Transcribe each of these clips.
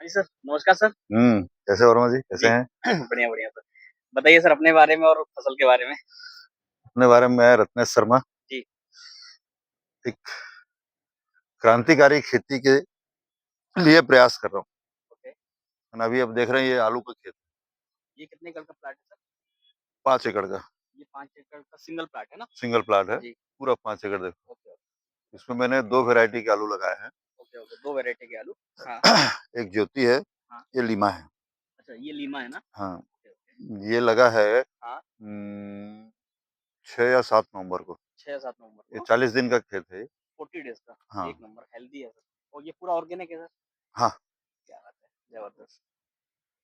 जी sir, नमस्कार sir. कैसे हो वर्मा जी, कैसे जी, हैं? बढ़िया, बढ़िया सर। बताइए सर अपने बारे में और फसल के बारे में? अपने बारे में मैं रत्नेश शर्मा, जी, एक क्रांतिकारी खेती के लिए प्रयास कर रहा हूँ। ओके। और अभी अब देख रहे हैं ये आलू का खेत, ये कितने एकड़ का प्लाट है सर? 5 एकड़ का ये 5 एकड़ का सिंगल प्लाट है ना? सिंगल प्लॉट है, जी, पूरा 5 एकड़ देखो। ओके, इसमें मैंने 2 वैरायटी के आलू लगाए हैं। ओके, ओके, 2 वैरायटी के आलू। हाँ, एक ज्योति है, हाँ। ये लीमा है। अच्छा ये लीमा है ना? हाँ, ओके, ओके। ये लगा है हाँ, 6 या 7 नवंबर को। 6 या 7 नवंबर ये को 40 दिन का खेत है ये। 40 डेज़ का। हाँ, 1 नंबर हेल्दी है सर। और ये पूरा ऑर्गेनिक है सर? हाँ, क्या बात है, ज़बरदस्त।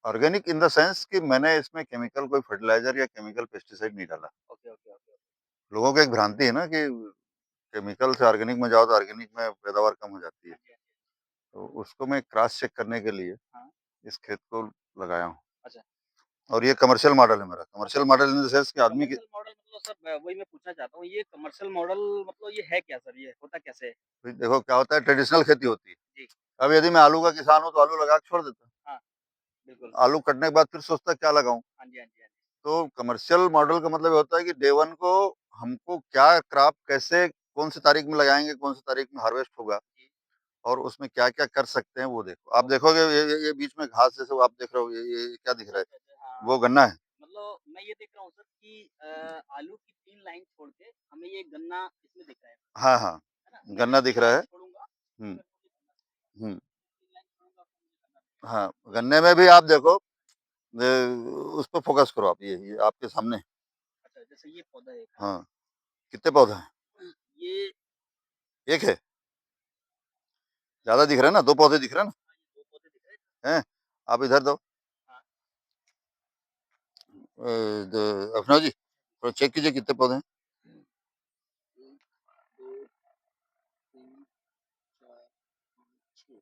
ऑर्गेनिक इन द सेंस कि मैंने इसमें केमिकल कोई फर्टिलाइज़र या केमिकल पेस्टिसाइड नहीं डाला। Okay, okay, okay. लोगों को एक भ्रांति है ना कि केमिकल से ऑर्गेनिक में जाओ तो ऑर्गेनिक में पैदावार कम हो जाती है। हाँ जी, हाँ जी। तो उसको मैं क्रॉस चेक करने के लिए हाँ, इस खेत को लगाया हूँ। अच्छा। और ये कमर्शियल मॉडल है मेरा। अच्छा, commercial model in the sense कि आदमी की कमर्शियल मॉडल मतलब सर वही मैं पूछना चाहता हूँ, ये कमर्शियल मॉडल मतलब ये है क्या सर? ये होता कैसे है? देखो क्या होता है, ट्रेडिशनल खेती होती है। जी, अब यदि मैं आलू का किसान हूँ तो आलू लगा के छोड़ देता हूँ। हाँ, बिल्कुल। आलू कटने के बाद फिर सोचता क्या लगाऊं। हाँ जी, हाँ जी, हाँ जी। तो कमर्शियल मॉडल का मतलब ये होता है कि डे वन को हमको क्या क्रॉप कैसे कौन सी तारीख में लगाएंगे, कौन सी तारीख में हार्वेस्ट होगा जी, और उसमें क्या क्या कर सकते हैं वो देखो। आप ओके। देखोगे ये बीच में घास जैसे वो आप देख रहे हो, ये क्या दिख अच्छा, रहा है, अच्छा, अच्छा, हाँ, वो हाँ। गन्ना है। मतलब मैं ये देख रहा हूँ सर कि आलू की 3 लाइन छोड़ के हमें ये गन्ना इसमें दिख रहा हाँ, हाँ, है ना? मैं जब गन्ना 3 दिख रहा लाइन है। छोड़ूँगा तो हम्म, मेरे को ये गन्ना दिखेगा, हम्म। 3 लाइन छोड़ूँगा फिर मुझे गन्ना दिखेगा। हाँ, गन्ने में भी आप देखो, उस पर फोकस करो आप, ये आपके सामने। अच्छा, जैसे ये पौधा एक है ना? हाँ, कितने पौधे हैं? ये एक है, ज्यादा दिख रहा है ना, 2 पौधे दिख रहे हैं हाँ, ये 2 पौधे दिख रहे हैं। ना, हैं? आप इधर दो, हाँ, अफनव जी थोड़ा चेक कीजिए कितने पौधे हैं। 1, 2, 3, 4, 5, 6,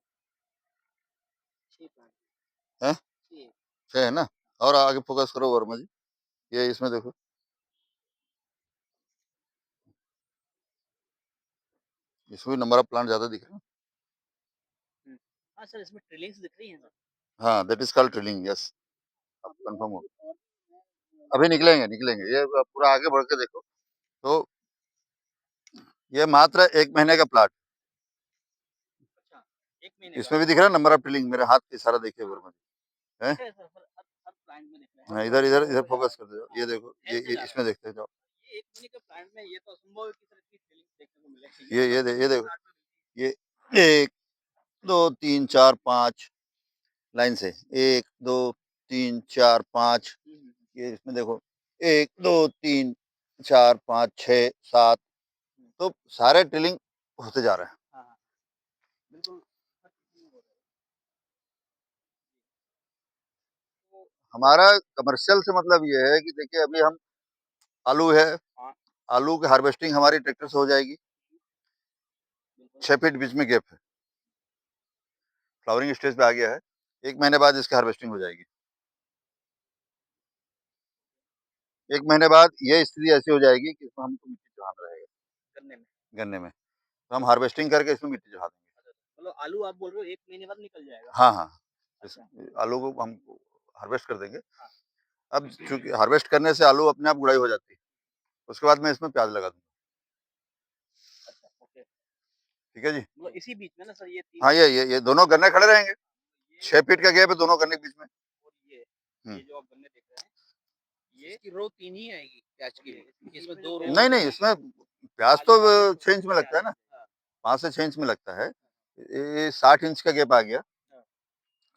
6 प्लांट हैं? 6 छह है ना। और आगे फोकस करो वर्मा जी, ये इसमें देखो, इसमें भी नंबर ऑफ प्लांट ज्यादा दिख रहे हैं। हुँ। हाँ सर, इसमें ट्रिलिंग्स दिख रही हैं सर। हाँ, that is called trilling, yes. अब अभी कंफर्म हो, और मैं अभी निकलेंगे निकलेंगे, ये पूरा आगे बढ़ के देखो। तो ये मात्र 1 महीने का प्लाट, अच्छा, 1 महीने का? इसमें भी दिख रहा है नंबर ऑफ ट्रिलिंग, मेरे हाथ की इशारा देखिए हाँ, वर्मा जी, हैं? दिख रहा है सर, हर प्लांट में दिख रहा है। हाँ, इधर इधर इधर फोकस कर दो, हाँ, ये देखो, ऐसे ये जा रहा है। इसमें देखते जाओ। ये 1 महीने के प्लांट में ये तो असंभव है कि सर इतनी फीलिंग्स देखने को मिले। ये ये तो ये 10 दिन ये के देखो, प्लांट में मिलती है। ये 1 2 3 4 5 लाइन से, 1 2 3 4 5, हुँ, हुँ, हुँ, ये इसमें देखो, 1 2 3 4 5 6 7, हुँ। तो सारे ट्रिलिंग होते जा रहे हैं। हाँ, हाँ, बिल्कुल हर किसी में हो रहा है। तो हमारा कमर्शियल से मतलब ये है कि देखिए अभी हम आलू है, हाँ, आलू की हार्वेस्टिंग हमारी ट्रैक्टर से हो जाएगी। बिल्कुल। 6 फीट बीच में गैप है, फ्लावरिंग स्टेज पे आ गया है। 1 महीने बाद इसकी हार्वेस्टिंग हो जाएगी। 1 महीने बाद ये स्थिति ऐसी हो जाएगी कि इसमें हमको मिट्टी चढ़ाना रहेगा गन्ने में। गन्ने में। तो हम हार्वेस्टिंग करके इसमें मिट्टी चढ़ा देंगे। अच्छा, मतलब आलू आप बोल रहे हो 1 महीने बाद निकल जाएगा? हाँ, हाँ, इस अच्छा, आलू को हम हार्वेस्ट कर देंगे। हाँ, अब चूंकि हार्वेस्ट करने से आलू अपने आप गुड़ाई हो जाती है, उसके बाद मैं इसमें प्याज लगा दूंगा। अच्छा, ओके। ठीक है जी। मतलब इसी बीच में ना सर ये 3 हाँ, ये दोनों गन्ने खड़े रहेंगे, ये 6 फीट का गैप है दोनों गन्ने के बीच में। और हम्म। ये जो आप गन्ने देख रहे हैं, ये इसकी रो 3 ही आएगी प्याज की। इसमें 2 रो नहीं नहीं, इसमें प्याज तो आलू वाले 6 इंच में लगता है प्याज ना, हाँ, 5 से 6 इंच में लगता है। ये 60 इंच का गैप आ गया। हाँ,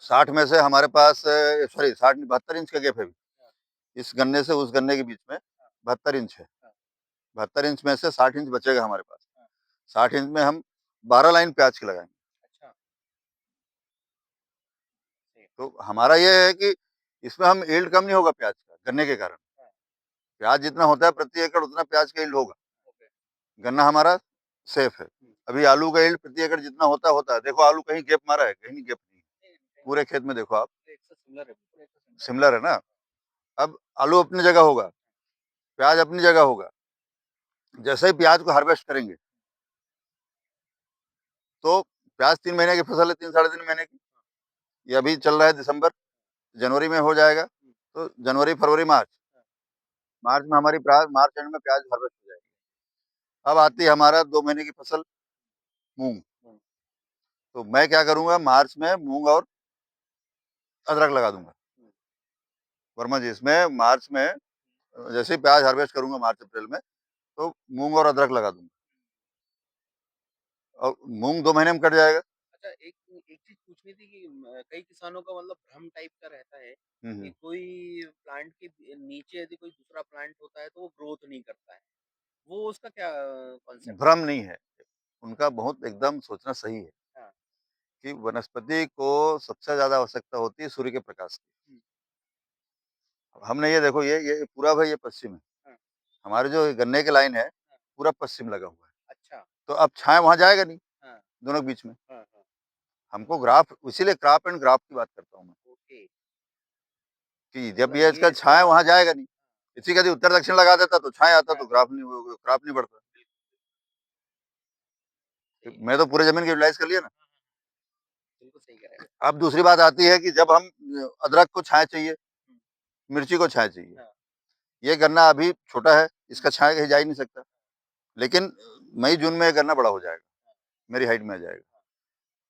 60 में से हमारे पास, सॉरी 60 नहीं, 72 इंच का गैप है। हाँ, इस गन्ने से उस गन्ने के बीच में हाँ, 72 इंच है। हाँ, 72 इंच में से 60 इंच बचेगा हमारे पास। हाँ, 60 इंच में हम 12 लाइन प्याज की लगाएंगे। अच्छा, सही तो हमारा ये है कि इसमें हम यील्ड कम नहीं होगा प्याज का गन्ने के कारण। हाँ, प्याज जितना होता है प्रति एकड़ उतना प्याज का यील्ड होगा। ओके। गन्ना हमारा सेफ है। हुँ, अभी आलू का यील्ड प्रति एकड़ जितना होता है, देखो आलू कहीं गैप मारा है, कहीं नहीं गैप नहीं है। नहीं, नहीं, पूरे खेत में देखो आप, पूरे एक से सिमिलर है, पूरे एक से सिमिलर सिमिलर है ना। अब आलू अपनी जगह होगा, प्याज अपनी जगह होगा। जैसे ही प्याज को हार्वेस्ट करेंगे तो प्याज 3 महीने की फसल है, 3 साढ़े 3 महीने की। ये अभी चल रहा है दिसंबर, जनवरी में हो जाएगा, तो जनवरी, फरवरी, मार्च, मार्च में हमारी मार्च एंड में प्याज हार्वेस्ट हो जाएगी। अब आती है हमारा 2 महीने की फसल मूँग, तो मैं क्या करूँगा मार्च में मूँग और अदरक लगा दूँगा। वर्मा जी, इसमें मार्च में जैसे ही प्याज हार्वेस्ट करूँगा मार्च अप्रैल में, तो मूँग और अदरक लगा दूँगा और मूँग 2 महीने में कट जाएगा। अच्छा, एक एक चीज़ पूछनी थी कि कई किसानों का मतलब भ्रम टाइप का रहता है हुँ, कि हुँ। कोई प्लांट के नीचे यदि कोई दूसरा प्लांट होता है तो वो ग्रोथ नहीं करता है। वो उसका क्या कॉन्सेप्ट है? भ्रम नहीं है, उनका बहुत एकदम सोचना सही है हाँ। कि वनस्पति को सबसे ज़्यादा आवश्यकता होती है सूर्य के प्रकाश की। हुँ, हमने ये देखो ये पूरा भाई ये पश्चिम है, हाँ, हमारे जो गन्ने की लाइन है, हाँ। पूरा पश्चिम लगा हुआ है, अच्छा। तो अब छाया वहाँ जाएगा नहीं, हाँ, दोनों के बीच में। हाँ, हाँ। हमको ग्राफ इसीलिए क्रॉप एंड ग्राफ की बात करता हूँ मैं, ओके। कि जब मतलब ये ये इसका इसका छाया वहाँ जाएगा नहीं, इसी का यदि उत्तर-दक्षिण लगा देता तो छाया आता तो हाँ, ग्राफ नहीं बढ़ता। सही है। मैं तो पूरे ज़मीन को यूटिलाइज़ कर लिया ना। बिल्कुल सही कह रहे हैं। अब दूसरी बात आती है कि जब हम अदरक को छाया चाहिए, हुँ, मिर्ची को छाया चाहिए। हाँ, ये गन्ना अभी छोटा है, हुँ, इसका छाया कहीं जा ही नहीं सकता, लेकिन मई जून में ये गन्ना बड़ा हो जाएगा, मेरी हाइट में आ जाएगा।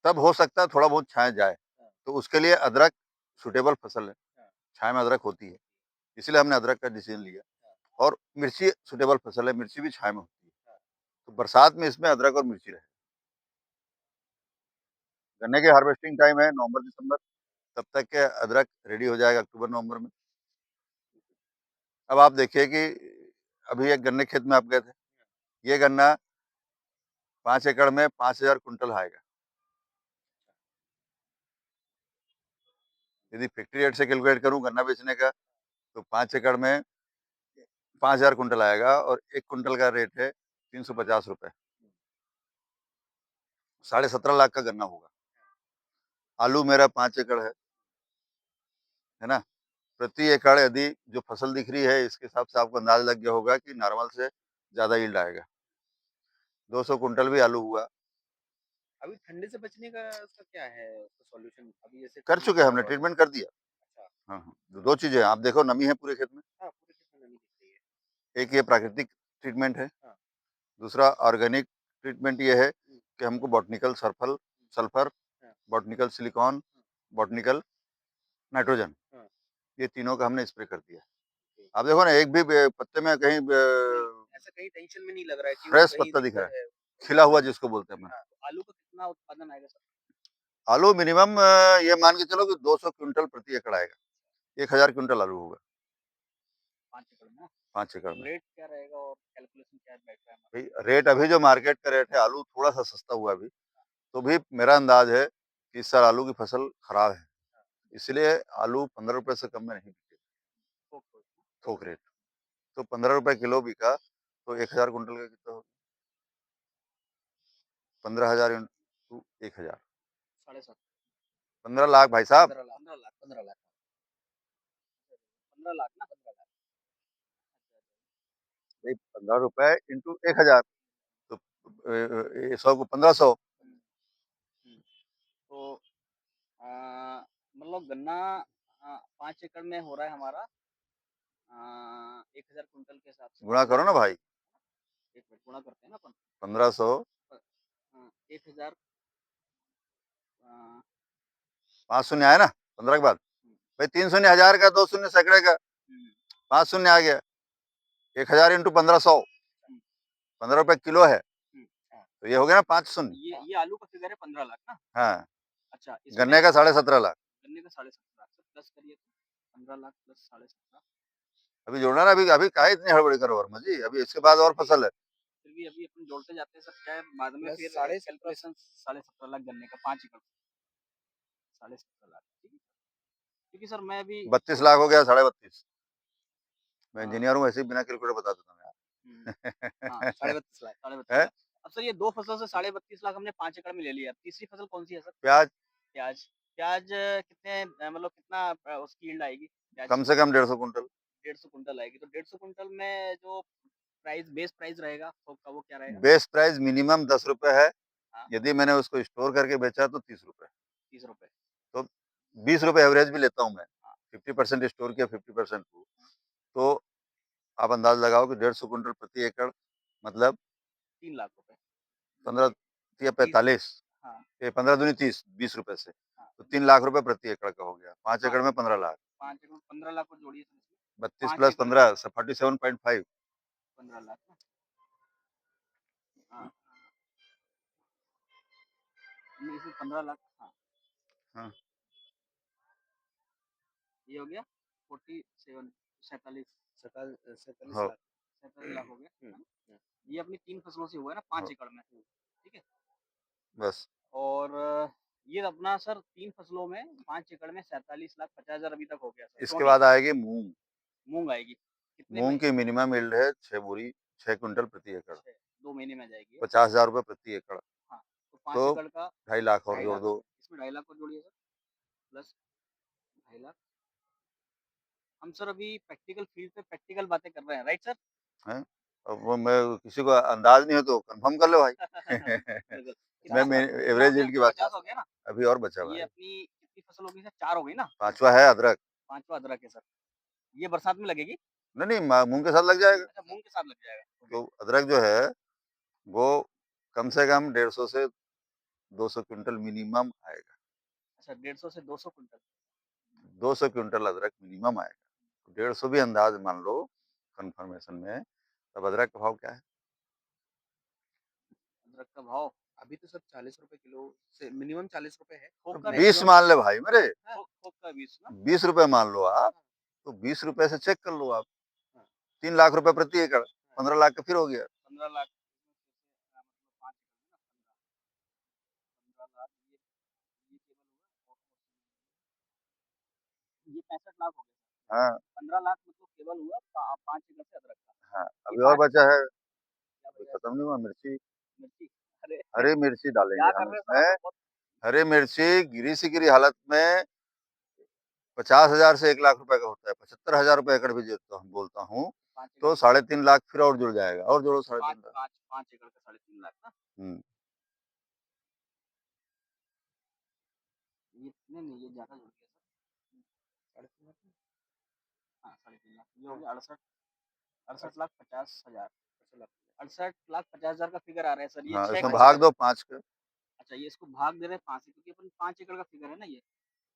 तब हो सकता है थोड़ा बहुत छाया जाए, हाँ, तो उसके लिए अदरक सूटेबल फसल है, हाँ, छाया में अदरक होती है, इसलिए हमने अदरक का डिसीजन लिया। हाँ, और मिर्ची सूटेबल फसल है, मिर्ची भी छाया में होती है, हाँ। तो बरसात में इसमें अदरक और मिर्ची रहे। गन्ने की हार्वेस्टिंग टाइम है नवंबर-दिसंबर, तब तक के अदरक रेडी हो जाएगा अक्टूबर-नवंबर में। अब आप देखिए कि अभी एक गन्ने खेत में आप गए थे, ये गन्ना 5 एकड़ में 5000 कुंटल आएगा। यदि फैक्ट्री रेट से कैलकुलेट करूँ गन्ना बेचने का, तो 5 एकड़ में 5000 कुंटल आएगा और 1 कुंटल का रेट है ₹350। साढ़े 17 लाख का गन्ना होगा। आलू मेरा 5 एकड़ है ना? प्रति एकड़ यदि जो फसल दिख रही है, इसके हिसाब से आपको अंदाज़ा लग गया होगा कि नॉर्मल से ज़्यादा यील्ड आएगा। 200 कुंटल भी आलू हुआ। अभी ठंडी से बचने का इसका क्या है उसका सॉल्यूशन? अभी जैसे कर ठंड चुके हैं पड़ हमने, रहा है। ट्रीटमेंट कर दिया। अच्छा। हाँ, हाँ। 2 चीज़ें हैं, आप देखो नमी है पूरे खेत में, हाँ, पूरे खेत में नमी दिख रही है। एक ये प्राकृतिक ट्रीटमेंट है, हाँ, दूसरा ऑर्गेनिक ट्रीटमेंट ये है हुँ, कि हमको बॉटनिकल सल्फर, हाँ, बॉटनिकल सिलिकॉन, हाँ, बॉटनिकल नाइट्रोजन, हाँ, ये तीनों का हमने स्प्रे कर दिया। ओके। आप देखो ना एक भी पत्ते में कहीं नहीं, ऐसा कहीं टेंशन में नहीं लग रहा है कि वो फ्रेश कहीं पत्ता दिख रहा दिक्कत है, है। खिला ज़्यादा हुआ जिसको बोलते हैं। हाँ, तो आलू का कितना उत्पादन आएगा सर? आलू मिनिमम ये मान के चलो कि 200 क्विंटल प्रति एकड़ आएगा, 1000 क्विंटल आलू होगा 5 एकड़ में ना? 5 एकड़ तो में। रेट क्या रहेगा और कैलकुलेशन क्या बैठ रहा है हमारा? भाई रेट अभी जो मार्केट का रेट है, आलू थोड़ा सा सस्ता हुआ अभी, तो भी मेरा अंदाज है कि इस साल आलू की फसल खराब है, इसलिए आलू 15 रुपए से कम में नहीं बिके, थोक थोक ना? थोक रेट। तो 15 रुपए किलो बिका, तो 1000 कुंटल का कितना हो, 15,000 इंटू 1000, साढ़े 7 15 लाख भाई साहब। 15 लाख, 15 लाख 15 लाख। 15 लाख ना 15 लाख। अच्छा, अच्छा। भाई 15 रुपए इंटू 1000, तो 100 को 1500। हुँ, हुँ। तो मतलब गन्ना 5 एकड़ में हो रहा है हमारा 1000 कुंटल के हिसाब से। गुणा करो ना भाई, 1 मिनट गुणा करते हैं ना अपन। 1500, 1000 अ, 5 शून्य आया ना 15 के बाद, हुँ, भाई 3 शून्य हजार का, 2 शून्य सैकड़े का, हुँ, 5 शून्य आ गया, 1000 इंटू 1500, हुँ, 15 रुपए किलो है, हुँ। हाँ, तो ये हो गया ना 5 शून्य। ये आलू का फिगर है 15 लाख ना? हाँ, अच्छा, इसमें गन्ने का 17.5 लाख। गन्ने का 17.5 लाख से प्लस करिए तो 15 लाख प्लस 17.5 अभी जोड़ना ना, अभी अभी काहे इतनी हड़बड़ी करो वर्मा जी, अभी इसके बाद और फसल है। फिर भी अभी अपन जोड़ते जाते हैं सर क्या है बाद में प्लस फिर साढ़े 17 कैलकुलेशन 17.5 लाख गन्ने का 5 एकड़ 17.5 लाख ठीक है क्योंकि सर मैं अभी 32 लाख हो गया, 32.5। मैं अ, इंजीनियर हूँ, ऐसे ही बिना कैलकुलेटर बता देता हूँ हुँ, हाँ, यार। 32.5 लाख 32.5 हैं? लाख। अब सर ये 2 फसल से 32.5 लाख हमने 5 एकड़ में ले लिया। तीसरी फसल कौन-सी है सर? प्याज प्याज़। प्याज़ कितने मतलब कितना उसकी यील्ड आएगी प्याज़ कम की? से कम 150 कुंटल। 150 कुंटल आएगी। तो 150 कुंटल में जो बेस प्राइस रहेगा थोक का वो क्या रहेगा? बेस प्राइस मिनिमम 10 रुपए है, हाँ, यदि मैंने उसको स्टोर करके बेचा तो 30 रुपए। ₹30 तो ₹20 एवरेज भी लेता हूँ मैं, हाँ। 50% स्टोर किया, 50% को, तो आप अंदाज़ लगाओ कि 150 क्विंटल प्रति एकड़ मतलब 3 लाख रुपए। 15 या 30 45 हाँ, ये 15 दूनी 30, ₹20 से, हाँ, तो 3 लाख रुपए प्रति एकड़ का हो गया। 5 हाँ, एकड़ में 15 लाख, 5 एकड़ में 15 लाख को जोड़िए सर इसमें, 32 5 प्लस एकड़ 15 47.5 15 लाख ना? हाँ, नहीं इसमें 15 लाख हाँ, हाँ, ये हो गया 47 47 47 हाँ, लाख 47 लाख हो गया, हुँ, है ना? हुँ, ये अपनी 3 फसलों से हुआ है ना हाँ, 5 एकड़ में, ठीक है? बस। और ये अपना सर 3 फसलों में 5 एकड़ में 47,50,000 अभी तक हो गया सर इसके टोटल। बाद आएगी मूँग, मूँग आएगी, कितने में? मूँग की मिनिमम यील्ड है 6 बोरी, 6 क्विंटल प्रति एकड़, 6 2 महीने में आ जाएगी ये। 50,000 रुपए प्रति एकड़, हाँ, तो 5 तो एकड़ का 2.5 लाख और 2.5 जोड़ लाख, दो। इसमें 2.5 लाख को जोड़िए सर, प्लस 2.5 लाख। हम सर अभी प्रैक्टिकल फील्ड पे प्रैक्टिकल बातें कर रहे हैं, राइट सर? हैं? अब वो मैं किसी को अंदाज़ नहीं हो तो कन्फर्म कर लो भाई। बिल्कुल। मैं कितना सर? ये हो एवरेज गया यील्ड की बात कर 50 रहा हो गया ना? हूँ। अभी और बचा ये भाई, अपनी कितनी फसल हो गई सर? 4 हो गई ना? 5वां है अदरक। 5वां अदरक है सर। ये बरसात में लगेगी? नहीं, नहीं मूँग के साथ लग जाएगा। अच्छा मूँग के साथ लग जाएगा। ओके। तो अदरक जो है वो कम से कम 150 से 200 क्विंटल मिनिमम आएगा। अच्छा 150 से 200 कुंटल। 200 क्विंटल अदरक मिनिमम आएगा। 150 भी अंदाज मान लो कन्फर्मेशन में, तब अदरक का भाव क्या है? अदरक का भाव अभी तो सर ₹40 किलो से मिनिमम ₹40 है, थोक तो का रेट 20 मैक्सिमम मान ले भाई मेरे, थोक का 20 ना? ₹20 मान लो आप, तो ₹20 से चेक कर लो आप, हाँ, 3 लाख रुपए प्रति एकड़, हाँ, 15 लाख का फिर हो गया। 15 लाख मतलब 5 एकड़ में ना 15 लाख ये केवल हुआ और ये 65 लाख हो गया सर। हाँ, 15 लाख मतलब केवल हुआ 5 एकड़ से अदरक का। हाँ, ये अभी और 5 बचा है, क्या अभी बचा है खत्म सर? नहीं हुआ मिर्ची, मिर्ची। अरे हरी मिर्ची डालेंगे क्या कर हम रहे हैं सर आप इसमें, तो बहुत हरी मिर्ची गिरी से गिरी हालत में 50,000 से 1 लाख रुपए का होता है, 75,000 रुपए एकड़ भी जो हम बोलता हूँ, 5 एकड़ तो में 3.5 लाख फिर और जुड़ जाएगा, और जोड़ो 5 3.5 लाख। 5 5 एकड़ का 3.5 लाख ना? हुँ, ये नहीं ये ज़्यादा जुड़ गया सर। 3.5 लाख हाँ 3.5 लाख ये हो गया 68 लाख 50,000 60 लाख 68 लाख 50,000 का फिगर आ रहा है सर ये हाँ, 6 इसमें एकड़ भाग में। दो 5 के। अच्छा ये इसको भाग दे रहे हैं 5 से क्योंकि अपन 5 एकड़ का फिगर है ना ये।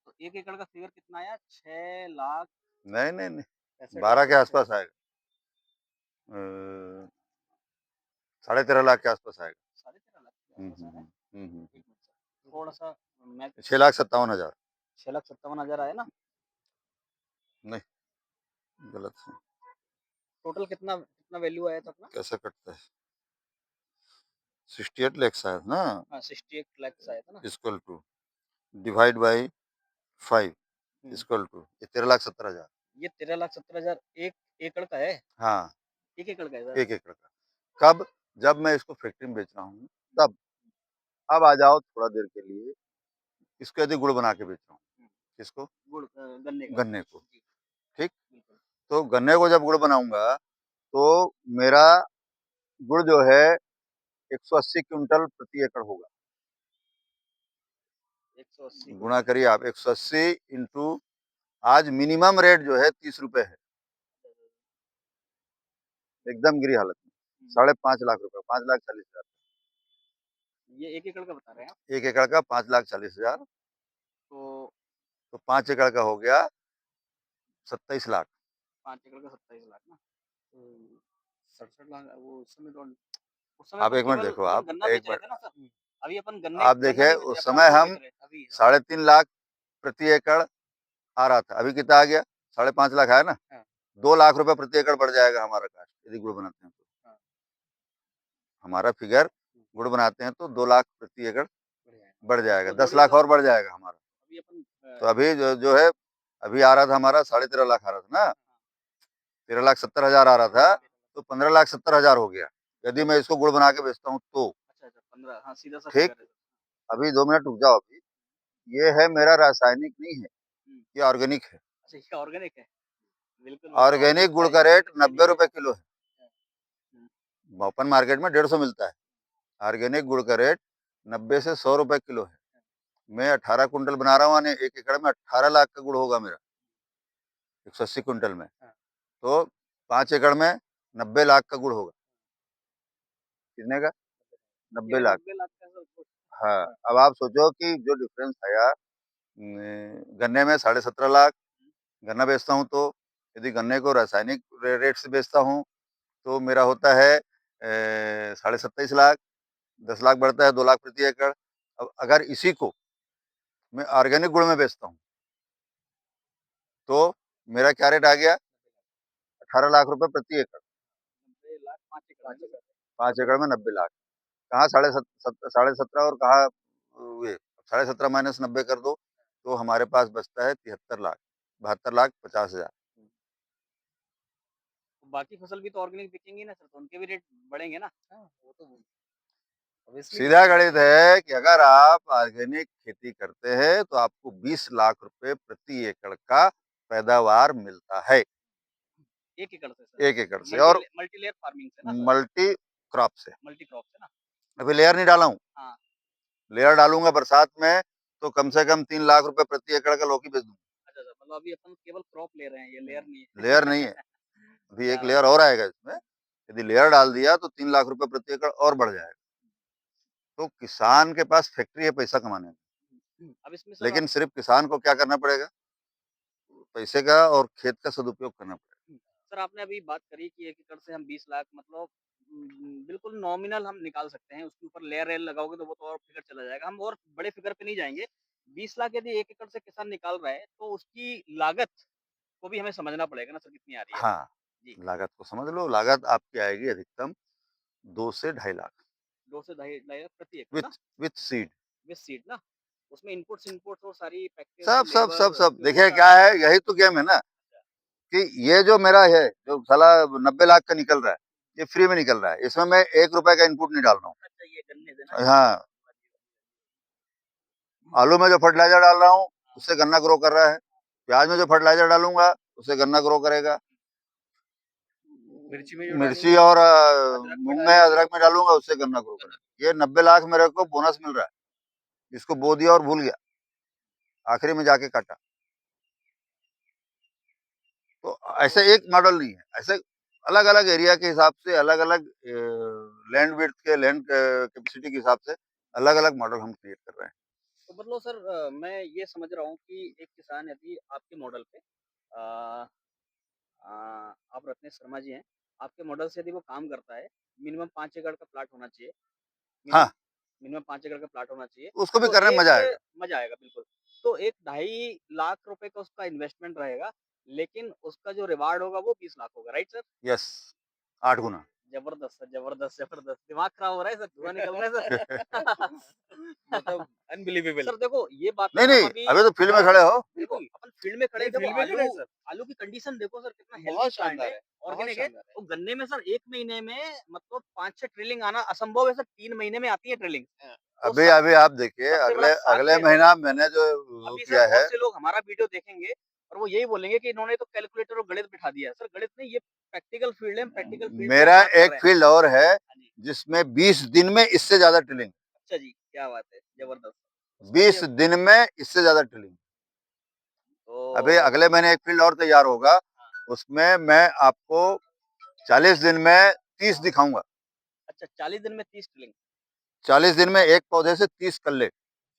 तो 1 एकड़ का फिगर कितना आया? 6 लाख नहीं, नहीं, नहीं, 65 लाख 12 के 50,000 आसपास आएगा। 13.5 लाख के आसपास आएगा। 13.5 लाख के हुँ, आसपास हुँ, आ रहा है। हुँ, हुँ, हुँ, एक मिनट सर थोड़ा-सा मैं 6,57,000 6,57,000 आया ना? नहीं, गलत है, टोटल कितना कितना वैल्यू आया था अपना? कैसे कटता है? 68 लाख शायद ना? हाँ 68 लाख आया था ना? इक्वल टू डिवाइड बाय 5 हुँ। इक्वल टू ये 13,70,000 ये 13,70,000 1 एकड़ का है? हाँ, 1 एकड़ का है सर? 1 एकड़ का। कब? जब मैं इसको फैक्ट्री में बेच रहा हूँ, तब। अब आ जाओ थोड़ा देर के लिए, इसको यदि गुड़ बना के बेच रहा हूँ, हुँ, किसको? गुड़ गन्ने का। गन्ने को, जी, ठीक? बिल्कुल। तो गन्ने को जब गुड़ बनाऊँगा, तो मेरा गुड़ जो है 180 क्विंटल प्रति एकड़ होगा। 180 गुणा क्विंटल। करिए आप 180 इंटू आज मिनिमम रेट जो है 30 रुपए है, एकदम गिरी हालत में। हुँ, 5.5 लाख रुपए, 5,40,000 ये 1 एकड़ का बता रहे हैं आप? 1 एकड़ का 5,40,000 तो तो 5 एकड़ का हो गया 27 लाख। 5 एकड़ का 27 लाख ना? तो 67 लाख वो उस समय आप अपन 1 मिनट केवल देखो, अपन आप गन्ना बेच 1 रहे मिनट थे ना सर? हुँ, अभी अपन आप गन्ना देखिए नहीं बेच रहे, उस अपन समय गुड़ हम बेच रहे हैं। अभी हाँ, 3.5 लाख प्रति एकड़ आ रहा था, अभी कितना आ गया? 5.5 लाख आया ना? हाँ, 2 लाख रुपए प्रति एकड़ बढ़ जाएगा हमारा कास्ट, यदि गुड़ बनाते हैं तो। हाँ, हमारा फिगर हुँ, गुड़ बनाते हैं तो 2 लाख प्रति एकड़ बढ़िया है। बढ़ जाएगा, इसको 10 जोड़िए लाख सर और बढ़ जाएगा हमारा। अभी अपन तो अभी जो है, अभी आ रहा था हमारा 13.5 लाख आ रहा था ना? 13,70,000 आ रहा था, तो 15,70,000 हो गया, यदि मैं इसको गुड़ बना के बेचता हूँ तो। अच्छा, अच्छा 15 हाँ, सीधा-सा ठीक? फिगर है सर। अभी 2 मिनट रुक जाओ अभी, ये है मेरा रासायनिक नहीं है, हुँ, ये ऑर्गेनिक है। अच्छा ये ऑर्गेनिक है? बिल्कुल, मैं तो ऑर्गेनिक ऑर्गेनिक गुड़ का चाहिए रेट ऑर्गेनिक चाहिए मुझे। ₹90 किलो है, हुँ, ओपन मार्केट में 150 मिलता है, ऑर्गेनिक गुड़ का रेट 90 से ₹100 किलो है। मैं 18 कुंटल बना रहा हूँ, यानी 1 एकड़ में 18 लाख का गुड़ होगा मेरा, 180 कुंटल में। हाँ। तो 5 एकड़ में 90 लाख का गुड़ होगा। कितने का? 90 केवल लाख। 90 लाख का सर गुड़। हाँ, हाँ। अब आप सोचो कि जो डिफरेंस आया गन्ने में 17.5 लाख गन्ना बेचता हूँ, तो यदि गन्ने को रासायनिक रेट से बेचता हूँ तो मेरा होता है 27.5 लाख, 10 लाख बढ़ता है 2 लाख प्रति एकड़। अब अगर इसी को मैं ऑर्गेनिक गुड़ में बेचता हूँ तो मेरा क्या रेट आ गया? 18 लाख रुपए प्रति एकड़। 90 लाख 5 एकड़ में ना? 5 एकड़ में 90 लाख। कहाँ साढ़े 17 और कहाँ ये 17.5 माइनस 90 कर दो तो हमारे पास बचता है 73 लाख, 72 लाख 50 हजार। तो बाकी फसल भी तो ऑर्गेनिक बिकेंगी ना सर, तो उनके भी रेट बढ़ेंगे ना? हाँ, वो तो ऑब्वियसली सीधा गणित है कि अगर आप ऑर्गेनिक खेती करते हैं तो आपको 20 लाख रुपए प्रति एकड़ का पैदावार मिलता है 1 एकड़ से सर। 1 एकड़ से, और मल्टी लेयर फार्मिंग से ना सर? मल्टी क्रॉप से। मल्टी क्रॉप से ना? अभी लेयर नहीं डाला हूँ, हाँ। लेयर डालूंगा बरसात में तो कम से कम 3 लाख रुपए प्रति एकड़ का लौकी बेच दूंगा। अच्छा, अच्छा, मतलब अभी अपन केवल क्रॉप ले रहे हैं, ये लेयर नहीं है। लेयर नहीं है, अभी एक क्या बात लेयर और आएगा इसमें। यदि लेयर डाल दिया तो 3 लाख रुपए प्रति एकड़ और बढ़ जाएगा। तो किसान के पास फैक्ट्री है पैसा कमाने में, है। अब इसमें सर लेकिन सिर्फ किसान को क्या करना पड़ेगा? पैसे का और खेत का सदुपयोग करना पड़ेगा। सर आपने अभी बात करी कि 1 एकड़ से हम 20 लाख मतलब बिल्कुल नॉमिनल हम निकाल सकते हैं, उसके ऊपर लेयर रेल लगाओगे तो वो तो और फिगर चला जाएगा, हम और बड़े फिगर पे नहीं जाएँगे। 20 लाख यदि 1 एकड़ से किसान निकाल रहा है, तो उसकी लागत को भी हमें समझना पड़ेगा ना सर कितनी आ रही है? हाँ, जी, लागत को समझ लो, लागत आपकी आएगी अधिकतम 2 से ढाई लाख 2 से ढाई ढाई लाख प्रति एकड़ ना? With seed. विथ सीड ना? उसमें इनपुट्स और सारी पैकेज, सब सब सब लेबर, सब फ्यूल देखिए क्या सारा है, यही तो गेम है ना, कि ये जो मेरा है जो साला 90 लाख का निकल रहा है, ये फ्री में निकल रहा है, इसमें मैं 1 रुपए का इनपुट नहीं डाल रहा हूँ। चाहिए गन्ने से ना? हाँ, आलू में जो फर्टिलाइजर डाल रहा हूँ उससे गन्ना ग्रो कर रहा है, प्याज में जो फर्टिलाइजर डालूंगा उससे गन्ना ग्रो करेगा, मिर्ची में जो मिर्ची डालेंगे, और अदरक में मूंग में डालेंगे, अदरक में डालूंगा उससे गन्ना ग्रो करेगा। ये 90 लाख मेरे को बोनस मिल रहा है, इसको बो दिया और भूल गया, आखिरी में जाके काटा। तो ऐसे एक मॉडल नहीं है, ऐसे अलग अलग एरिया के हिसाब से, अलग अलग लैंड विड्थ के, लैंड कैपेसिटी के हिसाब से अलग अलग मॉडल हम क्रिएट कर रहे हैं। तो मतलब सर मैं ये समझ रहा हूँ कि एक किसान यदि आपके मॉडल पे अ, आप रत्नेश शर्मा जी हैं, आपके मॉडल से यदि वो काम करता है, मिनिमम 5 एकड़ का प्लाट होना चाहिए, मिनिमम हाँ, मिनिमम 5 एकड़ का प्लाट होना चाहिए, उसको भी तो करने में मजा एक आएगा। मज़ा आएगा बिल्कुल। तो एक ढाई लाख रुपए का उसका इन्वेस्टमेंट रहेगा, लेकिन उसका जो रिवार्ड होगा वो 20 लाख होगा, राइट सर? यस, 8 गुना। जबरदस्त सर, जबरदस्त, जबरदस्त। दिमाग खराब हो रहा है सर, धुआँ निकल रहा है सर। मतलब अनबिलीवेबल। सर देखो, ये बातें नहीं हम नहीं, अभी अभी तो फील्ड में हाँ, खड़े हो। देखो बिल्कुल, अपन फील्ड में खड़े नहीं हैं, देखो फील्ड में खड़े आलू हैं सर, आलू की कंडीशन देखो सर कितना हेल्दी बहुत प्लांट शानदार है, है, बहुत ऑर्गेनिक है। शानदार है। और गन्ने में सर 1 महीने में मतलब 5-6 ट्रिलिंग आना असंभव है सर, 3 महीने में आती है ट्रिलिंग। हाँ, तो अभी अभी आप देखिए, सबसे बड़ा अगले अगले भाग्य है। महीना मैंने जो वो अभी सर किया है, बहुत से लोग हमारा वीडियो देखेंगे और वो यही बोलेंगे कि इन्होंने तो कैलकुलेटर और गणित बिठा दिया है। सर गणित नहीं, ये प्रैक्टिकल फील्ड है, हम प्रैक्टिकल फील्ड से हम मेरा बात कर एक रहे हैं। फील्ड और है हाँ जी। जिसमें 20 दिन में इससे ज्यादा टिलिंग, अच्छा जी, क्या बात है, जबरदस्त। उसमें भी 20 दिन में इससे ज्यादा टिलिंग। अभी तो अगले महीने एक फील्ड और तैयार होगा, हाँ, उसमें मैं आपको 40 दिन में 30 दिखाऊंगा। अच्छा 40 दिन में 30 ट्रिलिंग। 40 दिन में एक पौधे से 30 कल्ले।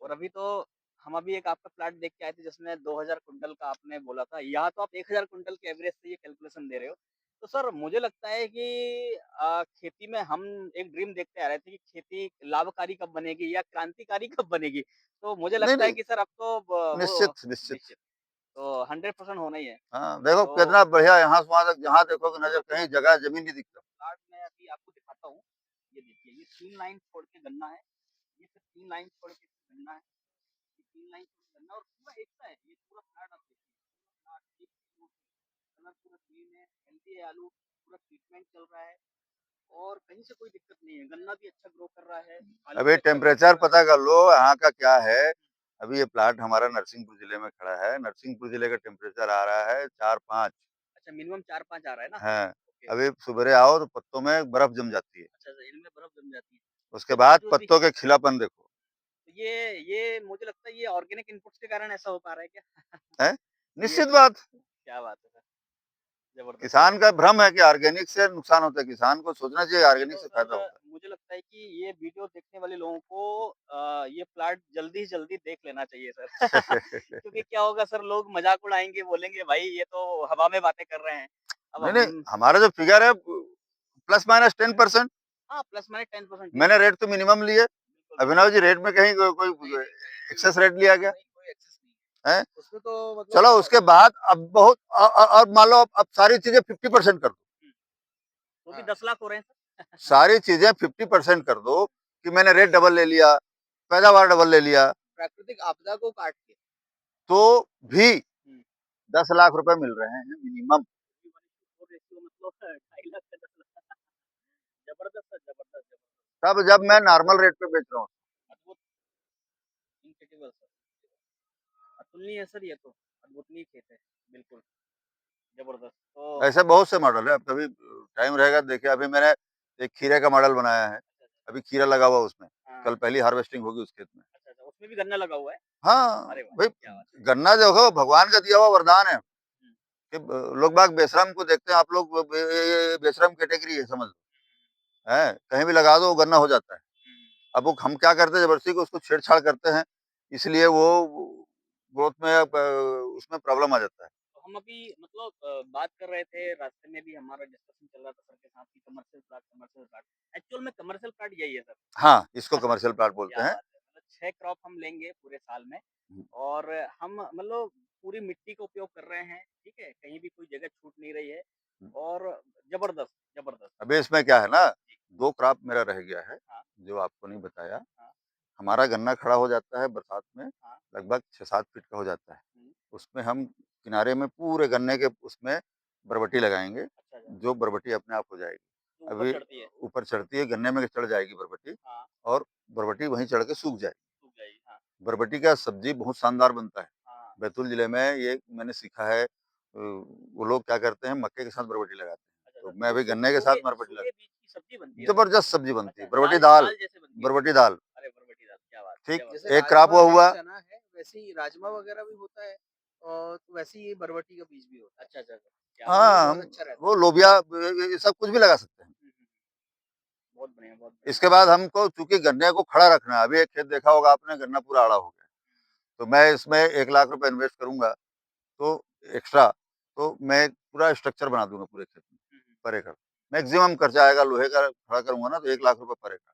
और अभी तो हम अभी एक आपका प्लाट देख के आए थे जिसमें 2000 कुंटल का आपने बोला था, यहाँ तो आप 1000 कुंटल के एवरेज से ये कैलकुलेशन दे रहे हो। तो सर मुझे लगता है कि खेती में हम एक ड्रीम देखते आ रहे थे कि खेती लाभकारी कब बनेगी या क्रांतिकारी कब बनेगी। तो मुझे नहीं लगता है नहीं, कि सर अब तो वो निश्चित निश्चित। निश्चित, तो 100% होना ही है। हाँ, देखो तो कितना बढ़िया, यहाँ से वहां तक जहाँ देखोगे नजर, पूरा पूरा कहीं जगह जमीन नहीं दिखता। प्लाट मैं अभी आपको दिखाता हूँ। ये देखिए, ये 3 लाइन छोड़ के गन्ना है, ये फिर 3 लाइन छोड़ के गन्ना है, ये 3 लाइन छोड़ के गन्ना और पूरा एक सा है। ये पूरा प्लाट आप देखिए, पूरा प्लाट एक ही रोड पे, कलर पूरा ग्रीन है, हेल्दी है आलू, पूरा ट्रीटमेंट चल रहा है और कहीं से कोई दिक्कत नहीं है। गन्ना भी अच्छा ग्रो कर रहा है, आलू अभी भी अच्छा ग्रो कर टेम्परेचर रहा है। पता कर लो यहाँ का क्या है। अभी ये प्लाट हमारा नरसिंहपुर जिले में खड़ा है, नरसिंहपुर जिले का टेम्परेचर आ रहा है 4-5 अच्छा मिनिमम 4-5 आ रहा है ना? है। ओके, अभी सवेरे आओ तो पत्तों में बर्फ जम जाती है, अच्छा, अच्छा इनमें बर्फ जम जाती है। उसके उसके बाद बावजूद भी पत्तों के खिलापन देखो। ये मुझे लगता है ये ऑर्गेनिक इनपुट्स के कारण ऐसा हो पा रहा है क्या? है ये निश्चित बात। क्या बात है सर, ज़बरदस्त, किसान ज़बरदस्त। का भ्रम है कि ऑर्गेनिक से नुकसान होता है, किसान को सोचना चाहिए ऑर्गेनिक तो से फायदा सर होता मुझे लगता है कि ये वीडियो देखने वाले लोगों को ये प्लाट जल्दी से जल्दी देख लेना चाहिए सर। है। क्योंकि क्या होगा सर लोग मज़ाक उड़ाएँगे, बोलेंगे भाई ये तो हवा में बातें कर रहे हैं। अब नहीं, नहीं, हम हमारा जो फिगर है प्लस माइनस 10%। हाँ, प्लस माइनस 10% जी, मैंने रेट तो मिनिमम लिए। बिल्कुल, अभिनव बिल्कुल। जी रेट में कहीं नहीं, कोई नहीं, कोई एक्सेस रेट लिया गया नहीं, कोई एक्सेस नहीं है? है। उसमें तो मतलब चलो उसके बाद अब बहुत और मान लो अब सारी चीजें 50% कर दो। हुँ, वो भी हाँ, 10 लाख हो रहे हैं सर। सारी चीजें 50% कर दो कि मैंने रेट डबल ले लिया, पैदावार डबल ले लिया, प्राकृतिक आपदा को काट के। तो भी हुँ, 10 लाख रुपए मिल रहे हैं मिनिमम। 1:4 रेशियो मतलब 2.5 लाख का 10 लाख। ज़बरदस्त सर, ज़बरदस्त, ज़बरदस्त। तब जब मैं नॉर्मल रेट पे बेच रहा हूँ। अद्भुत, इनक्रेडिबल सर। अतुलनीय है सर ये तो, अद्भुतनीय खेत है, बिल्कुल, ज़बरदस्त। तो ऐसे बहुत से मॉडल है। अब कभी टाइम रहेगा तो देखिए, अभी मैंने एक खीरे का मॉडल बनाया है। अच्छा, अच्छा। अभी खीरा लगा हुआ उसमें। हाँ, कल पहली हार्वेस्टिंग होगी उस खेत में। अच्छा, अच्छा, उसमें भी गन्ना लगा हुआ है? हाँ, अरे वाह! भाई क्या बात है। गन्ना जो है वो भगवान का दिया हुआ वरदान है। हुँ, कि लोग बाग बेशरम को देखते हैं, आप लोग ये बेशरम कैटेगरी है समझ लो। है कहीं भी लगा दो वो गन्ना हो जाता है। हुँ, हुँ। अब वो हम क्या करते हैं, जबरदस्ती को उसको छेड़छाड़ करते हैं, इसलिए वो ग्रोथ में उसमें प्रॉब्लम आ जाता है। तो हम अभी मतलब बात कर रहे थे, रास्ते में भी हमारा डिस्कशन चल रहा था सर के साथ कि commercial plot, commercial plot. Actual में कमर्शियल प्लाट यही है सर। हाँ, इसको कमर्शियल प्लाट बोलते क्या हैं। बात है! मतलब 6 क्रॉप हम लेंगे पूरे साल में और हम मतलब पूरी मिट्टी का उपयोग कर रहे हैं, ठीक है? कहीं भी कोई जगह छूट नहीं रही है और ज़बरदस्त, ज़बरदस्त। अभी इसमें क्या है ना, जी, 2 क्रॉप मेरा रह गया है, हाँ, जो आपको नहीं बताया। हाँ, हमारा गन्ना खड़ा हो जाता है बरसात में, हाँ, लगभग 6-7 फीट का हो जाता है। हुँ, उसमें हम किनारे में पूरे गन्ने के उसमें बरबटी लगाएँगे, अच्छा, अच्छा, जो बरबटी अपने आप हो जाएगी। जो ऊपर अभी चढ़ती है। ऊपर चढ़ती है, गन्ने में चढ़ जाएगी बरबटी हाँ, और बरबटी वहीं चढ़ के सूख जाएगी। सूख जाएगी, हाँ, बरबटी का सब्ज़ी बहुत शानदार बनता है। हाँ, बैतूल ज़िले में ये मैंने सीखा है। वो लोग क्या करते हैं, मक्के के साथ बरबटी लगाते हैं। अच्छा, अच्छा, तो तो मैं वो अभी गन्ने के साथ बरबटी सूखे बीज की सब्ज़ी बनती है सर? ज़बरदस्त सब्ज़ी बनती है, अच्छा, बरबटी दाल दाल, दाल जैसे बनती है वो? बरबटी दाल, अरे बरबटी दाल, क्या बात है, ठीक। क्या बात जैसे है। एक क्रॉप वो राजमा है, हुआ। चना है, वैसे ही राजमा वगैरह भी होता है और तो वैसे ही ये बरबटी का बीज भी होता है। अच्छा, अच्छा, अच्छा, क्या बात और है। वो हाँ, बहुत हम अच्छा रहता वो है। लोबिया ये सब कुछ भी लगा सकते हैं। हुँ, हुँ, हुँ। बहुत बढ़िया, इसके बाद हमको चूँकि गन्ने को खड़ा रखना है, अभी एक खेत देखा होगा आपने, गन्ना पूरा आड़ा हो गया। तो मैं इसमें 1 लाख रुपए इन्वेस्ट करूँगा, तो एक्स्ट्रा, तो मैं पूरा स्ट्रक्चर बना दूँगा पूरे खेत में, हुँ, हुँ। पर एकड़। मैक्सिमम खर्चा आएगा, लोहे का खड़ा करूँगा ना तो 1 लाख रुपए पर एकड़।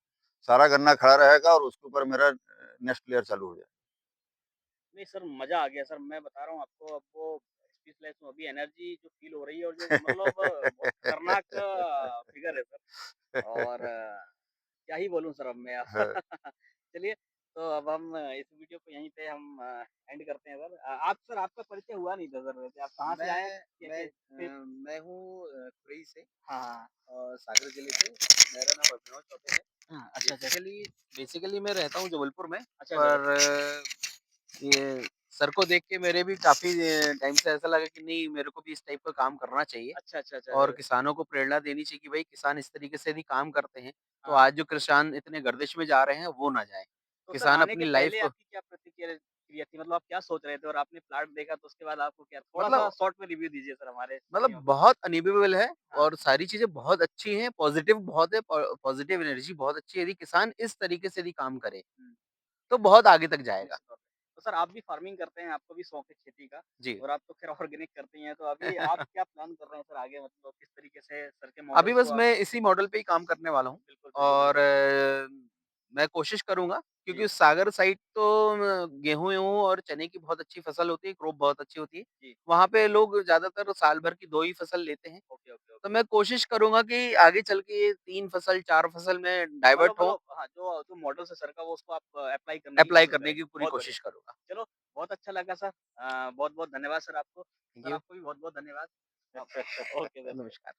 सारा गन्ना खड़ा रहेगा और उसके ऊपर मेरा नेक्स्ट लेयर चालू हो जाएगा। नहीं सर, मज़ा आ गया सर, मैं बता रहा हूँ आपको अब वो स्पीचलेस हूँ, अभी एनर्जी जो फ़ील हो रही है और जो मतलब बहुत खतरनाक फ़िगर है सर और क्या ही बोलूँ सर अब मैं। हाँ, चलिए, तो अब हम इस वीडियो को यहीं पे हम एंड करते हैं सर। आप सर आपका परिचय हुआ नहीं था सर वैसे, आप कहाँ से आए हैं? मैं कैसे फिर मैं हूँ खुरई से हाँ, हाँ। सागर जिले से। मेरा नाम अभिनव चौबे है। हाँ, अच्छा, अच्छा। बेसिकली बेसिकली मैं रहता हूँ जबलपुर में, अच्छा, अच्छा, पर ये सर को देख के मेरे भी काफ़ी टाइम से ऐसा लगा कि नहीं, मेरे को भी इस टाइप का काम करना चाहिए अच्छा, अच्छा, अच्छा, और अच्छा। किसानों को प्रेरणा देनी चाहिए कि भाई किसान इस तरीके से यदि काम करते हैं, तो हाँ। आज जो किसान इतने गर्दिश में जा रहे हैं, वो ना जाएँ। तो सर किसान आने अपनी के लाइफ़ पहले को आपकी क्या प्रतिक्रिया क्रिया थी? मतलब आप क्या सोच रहे थे और आपने प्लाट देखा तो उसके बाद आपको क्या थोड़ा-सा मतलब शॉर्ट में रिव्यू दीजिए सर हमारे मतलब भाइयों के लिए। बहुत अनबिलीवेबल है हाँ। और सारी चीज़ें बहुत अच्छी हैं, पॉज़िटिव बहुत है, पॉज़िटिव एनर्जी बहुत अच्छी है। यदि किसान इस तरीके से यदि काम करे, हुँ, तो बहुत आगे तक जाएगा। निश्चित तौर पे। तो सर आप भी फार्मिंग करते हैं, आपको भी शौक है खेती का जी। और आप तो खैर ऑर्गेनिक करती हैं, तो अभी आप क्या प्लान कर रहे हैं सर आगे मतलब किस तरीके से सर के अभी मॉडल्स को बस आप मैं इसी मॉडल पे ही काम करने वाला हूँ बिल्कुल, बिल्कुल, और बिल्कुल। मैं कोशिश करूँगा क्योंकि जी, उस सागर साइड तो गेहूँ-वेहूँ और चने की बहुत अच्छी फसल होती है, क्रॉप बहुत अच्छी होती है। जी। वहाँ पे लोग ज़्यादातर साल भर की 2 ही फसल लेते हैं। ओके, ओके, तो ओके। मैं कोशिश करूँगा कि आगे चल के ये 3 फसल, 4 फसल में मतलब डाइवर्ट हों, मतलब हाँ, जो जो मॉडल्स है सर का वो उसको आप अप्लाई करने की एप्लाई कोशिश करने करेंगे। की पूरी बहुत बढ़िया। कोशिश करूँगा। चलो, बहुत अच्छा लगा सर। बहुत-बहुत धन्यवाद सर आपको। Thank sir you. आपको भी बहुत-बहुत धन्यवाद। Okay sir. नमस्कार।